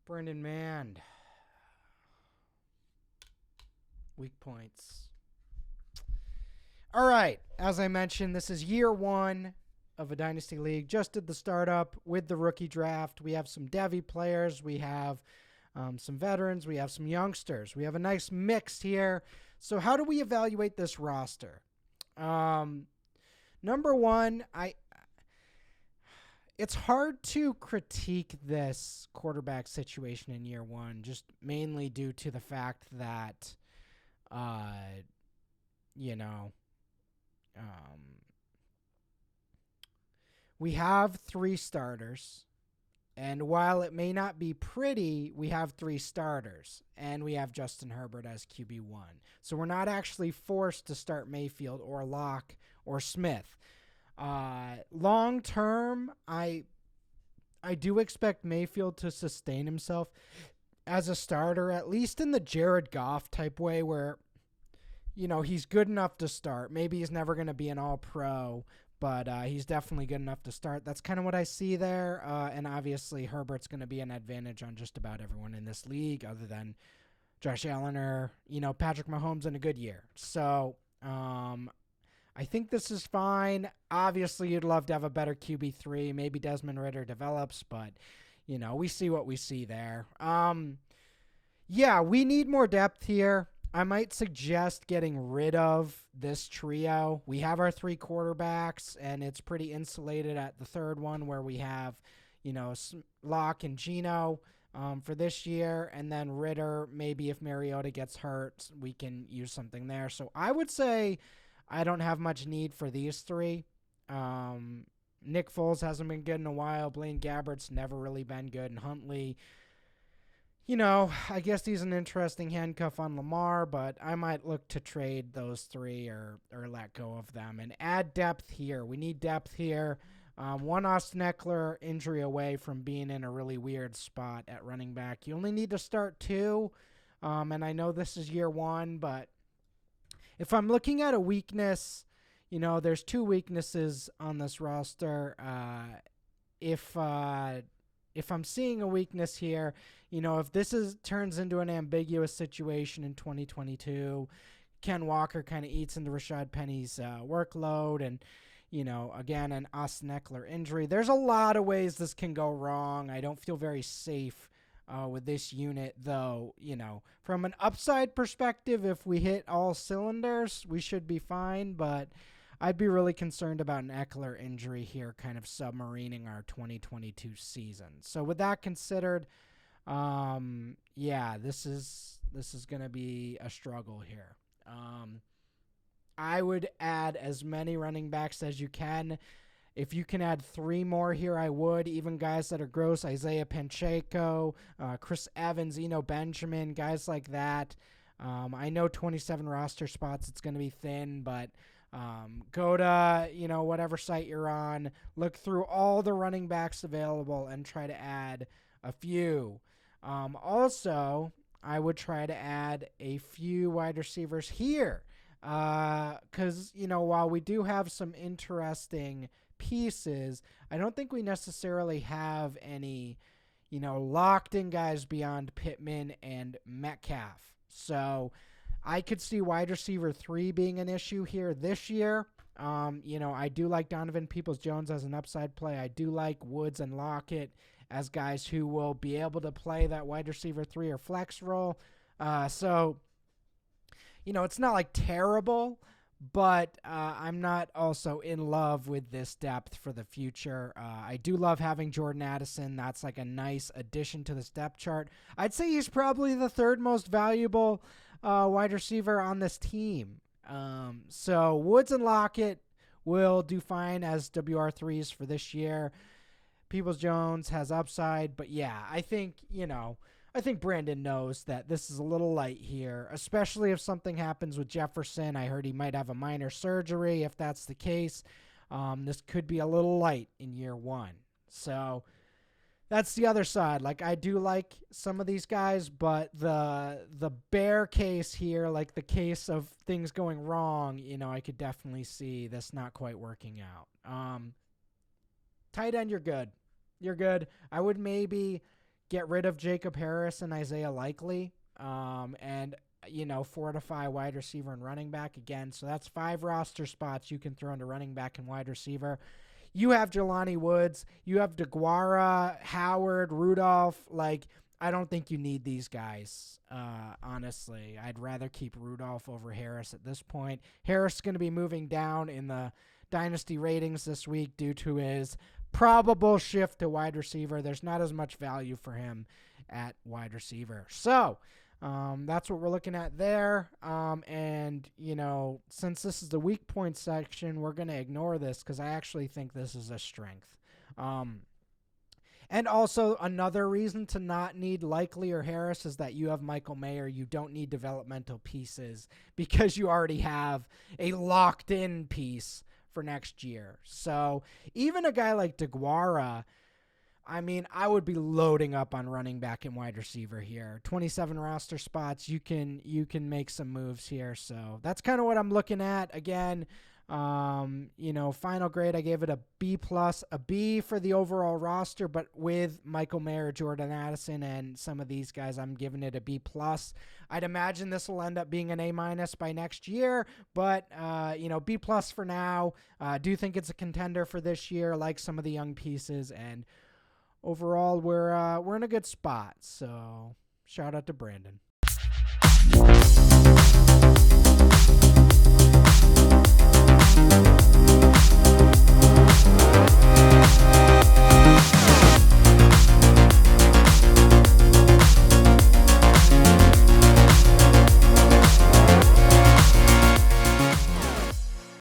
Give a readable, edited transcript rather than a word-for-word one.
Brendan Mann. Weak points. All right. As I mentioned, this is year one of a Dynasty League. Just did the startup with the rookie draft. We have some Devy players. We have some veterans. We have some youngsters. We have a nice mix here. So how do we evaluate this roster? Number one, it's hard to critique this quarterback situation in year one, just mainly due to the fact that, you know, we have three starters. And while it may not be pretty, we have three starters. And we have Justin Herbert as QB1. So we're not actually forced to start Mayfield or Locke or Smith. Long term, I do expect Mayfield to sustain himself as a starter, at least in the Jared Goff type way where, he's good enough to start. Maybe he's never going to be an all-pro, but he's definitely good enough to start. That's kind of what I see there. And obviously, Herbert's going to be an advantage on just about everyone in this league other than Josh Allen or, Patrick Mahomes in a good year. So I think this is fine. Obviously, you'd love to have a better QB3. Maybe Desmond Ridder develops, but, we see what we see there. Yeah, we need more depth here. I might suggest getting rid of this trio. We have our three quarterbacks, and it's pretty insulated at the third one where we have, Locke and Geno for this year, and then Ridder. Maybe if Mariota gets hurt, we can use something there. So I would say I don't have much need for these three. Nick Foles hasn't been good in a while. Blaine Gabbert's never really been good. And Huntley, I guess he's an interesting handcuff on Lamar, but I might look to trade those three or let go of them and add depth here. We need depth here. One Austin Eckler injury away from being in a really weird spot at running back. You only need to start two, and I know this is year one, but if I'm looking at a weakness, there's two weaknesses on this roster. If I'm seeing a weakness here, if this turns into an ambiguous situation in 2022, Ken Walker kind of eats into Rashad Penny's workload and, again, an Austin Eckler injury. There's a lot of ways this can go wrong. I don't feel very safe with this unit, though. From an upside perspective, if we hit all cylinders, we should be fine, but I'd be really concerned about an Eckler injury here kind of submarining our 2022 season. So with that considered, this is going to be a struggle here. I would add as many running backs as you can. If you can add three more here, I would. Even guys that are gross, Isaiah Pacheco, Chris Evans, Eno Benjamin, guys like that. I know 27 roster spots, it's going to be thin, but go to, whatever site you're on, look through all the running backs available and try to add a few. Also, I would try to add a few wide receivers here because, while we do have some interesting pieces, I don't think we necessarily have any, locked in guys beyond Pittman and Metcalf. So I could see wide receiver 3 being an issue here this year. I do like Donovan Peoples-Jones as an upside play. I do like Woods and Lockett as guys who will be able to play that wide receiver 3 or flex role. So, it's not like terrible, but I'm not also in love with this depth for the future. I do love having Jordan Addison. That's like a nice addition to this depth chart. I'd say he's probably the third most valuable wide receiver on this team. So Woods and Lockett will do fine as WR3s for this year. Peoples-Jones has upside, but yeah, I think Brandon knows that this is a little light here, especially if something happens with Jefferson. I heard he might have a minor surgery. If that's the case, this could be a little light in year one. So that's the other side. Like, I do like some of these guys, but the bear case here, like the case of things going wrong, I could definitely see this not quite working out. Tight end, you're good. You're good. I would maybe get rid of Jacob Harris and Isaiah Likely, and fortify wide receiver and running back again. So that's 5 roster spots you can throw into running back and wide receiver. You have Jelani Woods, you have DeGuara, Howard, Rudolph. Like, I don't think you need these guys, honestly. I'd rather keep Rudolph over Harris at this point. Harris is going to be moving down in the Dynasty ratings this week due to his probable shift to wide receiver. There's not as much value for him at wide receiver. So that's what we're looking at there. And, since this is the weak point section, we're going to ignore this because I actually think this is a strength. And also another reason to not need Likely or Harris is that you have Michael Mayer. You don't need developmental pieces because you already have a locked-in piece for next year. So even a guy like DeGuara, I would be loading up on running back and wide receiver here. 27 roster spots. You can make some moves here. So that's kind of what I'm looking at. Again, final grade, I gave it a B+, a B for the overall roster, but with Michael Mayer, Jordan Addison, and some of these guys, I'm giving it a B+. I'd imagine this will end up being an A- by next year, but, B+ for now. Do think it's a contender for this year, like some of the young pieces, and overall, we're in a good spot. So shout out to Brandon.